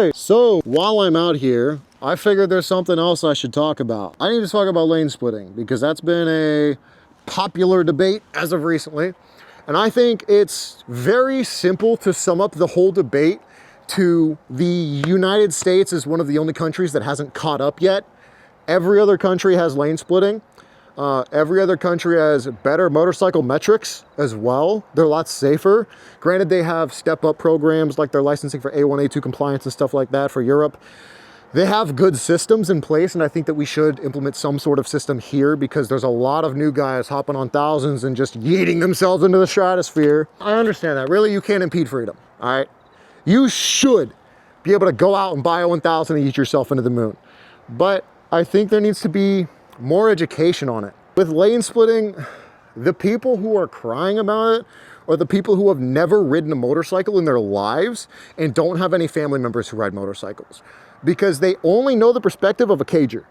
right, so while I'm out here, I figured there's something else I should talk about. I need to talk about lane splitting because that's been a popular debate as of recently. And I think it's very simple to sum up the whole debate to the United States is one of the only countries that hasn't caught up yet. Every other country has lane splitting. Every other country has better motorcycle metrics as well. They're a lot safer. Granted, they have step-up programs like their licensing for A1, A2 compliance and stuff like that for Europe. They have good systems in place, and I think that we should implement some sort of system here because there's a lot of new guys hopping on thousands and just yeeting themselves into the stratosphere. I understand that. Really, you can't impede freedom, all right? You should be able to go out and buy a 1000 and eat yourself into the moon. But I think there needs to be more education on it. With lane splitting, the people who are crying about it are the people who have never ridden a motorcycle in their lives and don't have any family members who ride motorcycles because they only know the perspective of a cager.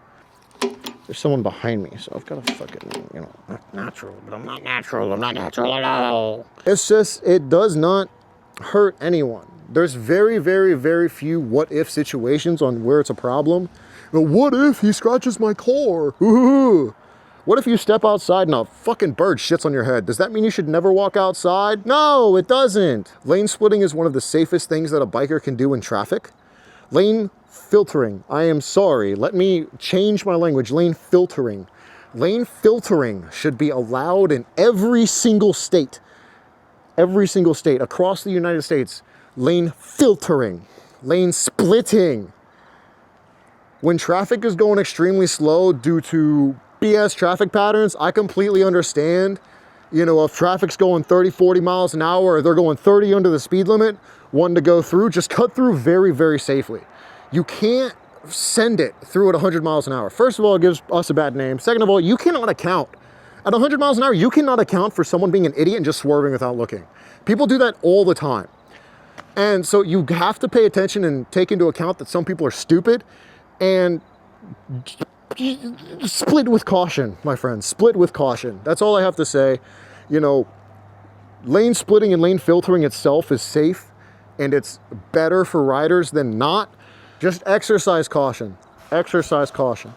There's someone behind me, so I've got to fucking, you know, not natural, but I'm not natural. I'm not natural at all. It's just, it does not hurt anyone. There's very, very, very few what-if situations on where it's a problem. But what if he scratches my car? Ooh. What if you step outside and a fucking bird shits on your head? Does that mean you should never walk outside? No, it doesn't. Lane splitting is one of the safest things that a biker can do in traffic. Lane filtering. I am sorry. Let me change my language. Lane filtering. Lane filtering should be allowed in every single state. Every single state across the United States. Lane filtering. Lane splitting. When traffic is going extremely slow due to BS traffic patterns, I completely understand. You know, if traffic's going 30, 40 miles an hour, or they're going 30 under the speed limit, one to go through, just cut through very, very safely. You can't send it through at 100 miles an hour. First of all, it gives us a bad name. Second of all, you cannot account. At 100 miles an hour, you cannot account for someone being an idiot and just swerving without looking. People do that all the time. And so you have to pay attention and take into account that some people are stupid and split with caution, my friends, split with caution. That's all I have to say. You know, lane splitting and lane filtering itself is safe and it's better for riders than not. Just exercise caution. Exercise caution.